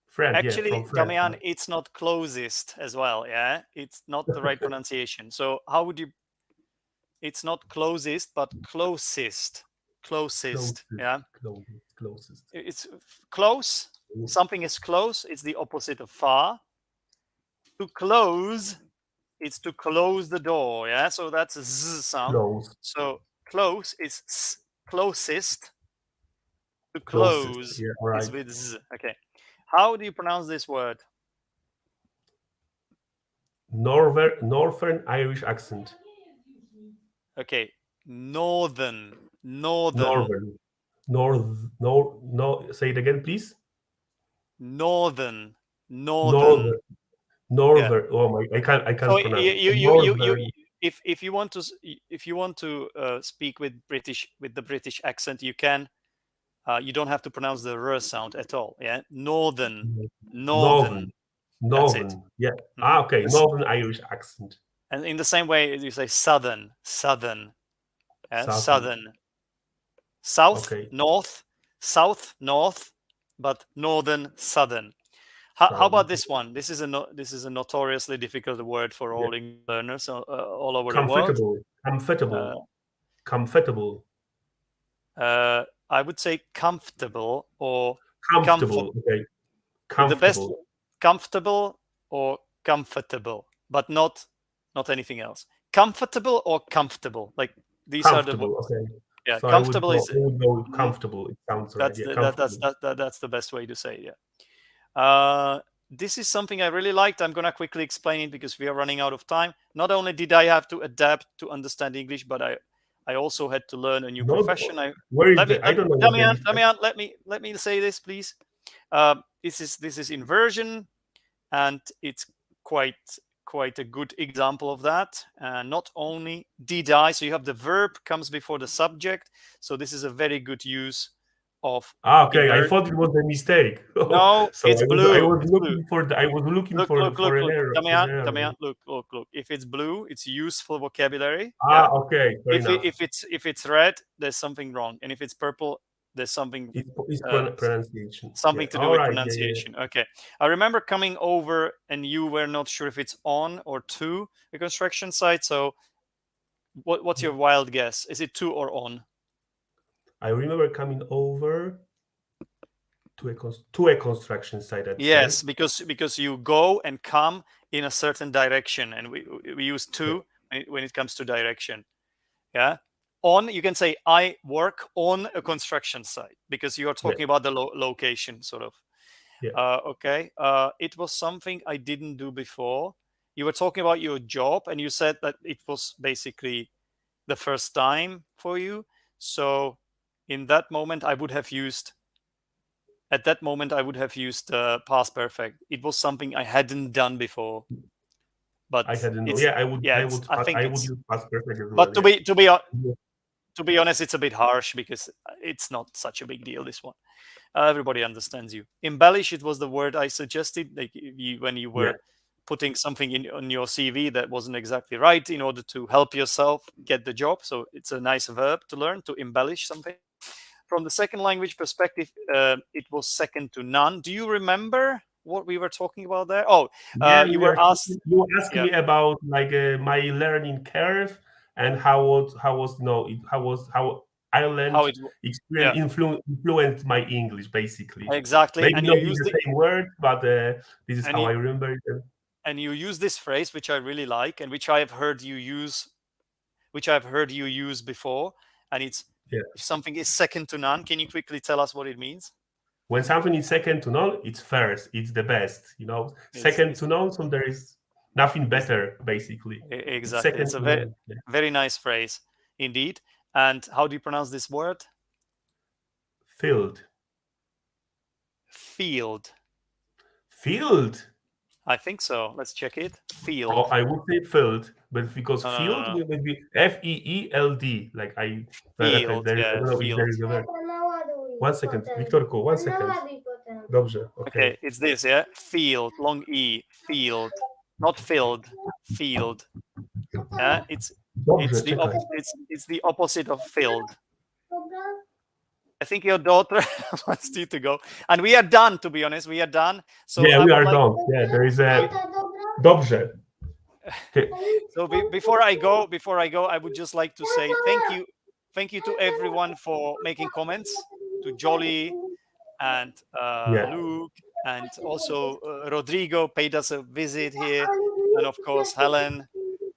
friend. Yeah, from actually, friend. Damian, it's not closest as well. Yeah, it's not the right pronunciation. So how would you? It's not closest, but closest. Closest. Closest, Yeah, closest. it's close. Something is close. It's the opposite of far. To close, it's to close the door. Yeah, so that's a z sound. Close, So close is closest. To closest. close Yeah, all is right. with z. Okay. How do you pronounce this word? Northern Irish accent. Okay. Northern. Northern. Northern. No. Say it again, please. Northern. Northern. Northern. Yeah. Northern. Oh my, I So can't pronounce it. you Northern. if you want to if you want to speak with the British accent, you can. You don't have to pronounce the r sound at all. Yeah. Northern. Northern. Northern. That's it. Northern. Yeah. Mhm. Okay. Northern Irish accent. And in the same way you say southern. Southern. Yeah. Southern. Southern. South, Okay. north, south, north, but northern, southern. How Southern. about this one? This is a notoriously difficult word for Yeah. all English learners all over the world. Comfortable. Uh, Comfortable. Comfortable. I would say comfortable or comfort. Comfortable. Okay. The best Comfortable. comfortable or comfortable, but not anything else. Comfortable or comfortable. Like these are the Comfortable. Okay. yeah. So Comfortable is I would go with mhm, comfortable. It sounds right. that's Yeah. that's Comfortable. that's the best way to say it, yeah. This is something I really liked. I'm going to quickly explain it because we are running out of time. Not only did I have to adapt to understand English, but I also had to learn a new Not profession. where is the? I don't know what the Damian, list. Damian, let me say this, please. This is inversion, and it's quite quite a good example of that. Not only did I, so you have the verb comes before the subject. So this is a very good use of Okay. I invert. thought it was a mistake. No, So it's I blue. was It's blue. looking for the. I was looking Look, for look, look, an look. error. Damian, Damian, look, look, look. If it's blue, it's useful vocabulary. Yeah. Okay. Fair enough. If it's red, there's something wrong, and if it's purple, there's something It's uh, pronunciation. Yeah. something to do All with right. Yeah. Yeah. pronunciation. Okay. I remember coming over, and you were not sure if it's on or to the construction site. So, what's Yeah. your wild guess? Is it to or on? I remember coming over to a construction site. I'd say. Yes, because you go and come in a certain direction, and we use Yeah. to when it comes to direction. Yeah. On, you can say I work on a construction site because you are Yeah. talking about the location, sort of. Yeah. Okay. It was something I didn't do before. You were talking about your job, and you said that it was basically the first time for you. So, in that moment, I would have used at that moment I would have used past perfect. It was something I hadn't done before, but I hadn't know. it's Yeah. yeah. I It's would. I think I would it's use past perfect as well. but Yeah. Yeah. to be honest, it's a bit harsh because it's not such a big deal. This one, everybody understands you. Embellish. It was the word I suggested. Like when you Yeah. were putting something in on your CV that wasn't exactly right in order to help yourself get the job. So it's a nice verb to learn to embellish something. From the second language perspective, it was second to none. Do you remember what we were talking about there? Oh, Yeah, you we were are asked. talking, you were asking Yeah, me about like my learning curve and how was no it, how how Ireland it? experience Yeah, influenced my English basically. exactly. Maybe not in the same word, but this is And how you I remember it. and you use this phrase, which I really like, and which I have heard you use, which I've heard you use before, and it's Yeah, if something is second to none. Can you quickly tell us what it means? when something is second to none, it's first, it's the best. It's Second it's, to none, so there is nothing it's better basically. It's exactly. second It's a to none. Yeah. very nice phrase indeed. And how do you pronounce this word? Filled, Field. filled. I think so. Let's check it. Oh, Field. I would say filled, but because No, no, no, field no. will be FEELD. Like I, okay, Field. there is. I Yeah, don't know if there field. is a word. 1 second, Wiktorku, 1 second. Dobrze, Okay, okay. it's this. Yeah, field. Long E. Field. Not filled. Field. Yeah, Dobrze, czekaj. it's the opposite of filled. I think your daughter wants you to go, and we are done. To be honest, we are done. So Yeah, I we would are like. done. Yeah, there is a dobrze. So before I go, I would just like to say thank you to everyone for making comments, to Jolly and Yeah. Luke, and also Rodrigo paid us a visit here, and of course Helen,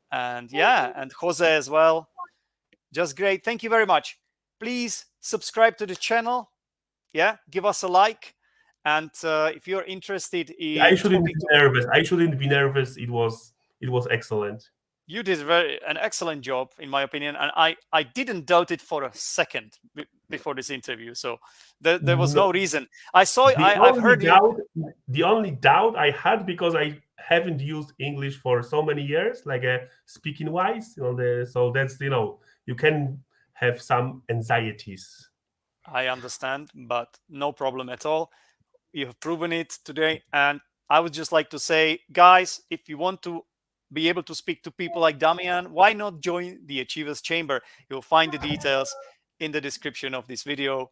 and yeah, and Jose as well. Just great. Thank you very much. Please subscribe to the channel. Yeah, give us a like, and if you're interested I in shouldn't talking be to, nervous. I shouldn't be nervous. It was excellent. you did an excellent job, in my opinion, and I didn't doubt it for a second before this interview. So there was no No, reason. the I've only heard you. doubt, the only doubt I had, because I haven't used English for so many years, like speaking wise, so that's, you can have some anxieties. I understand, but no problem at all. You have proven it today, and I would just like to say, guys, if you want to be able to speak to people like Damian, why not join the Achievers Chamber? You'll find the details in the description of this video.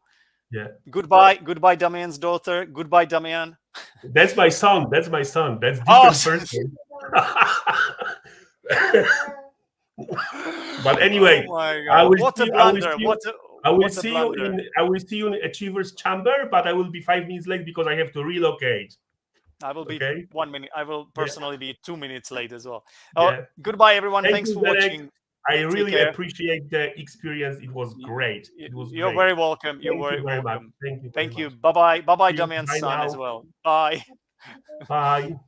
Yeah, Goodbye, Damian's daughter. Goodbye, Damian. that's my son. That's my son. That's Oh, different person. But oh anyway, my I God! will What see a you. I will blunder! see you. What a blunder! In Achievers Chamber, but I will be 5 minutes late because I have to relocate. I will be Okay. 1 minute. I will Yeah. personally be 2 minutes late as well. Oh, Yeah. goodbye, everyone. Thank Thanks you, for Zdenek. watching. I Take really care. appreciate the experience. It was great. It was You're great. very welcome. You're Thank you very very much. welcome. Thank you very Thank you. much. Bye bye. Bye bye, See you. Damian's Bye son as now. well. Bye. Bye.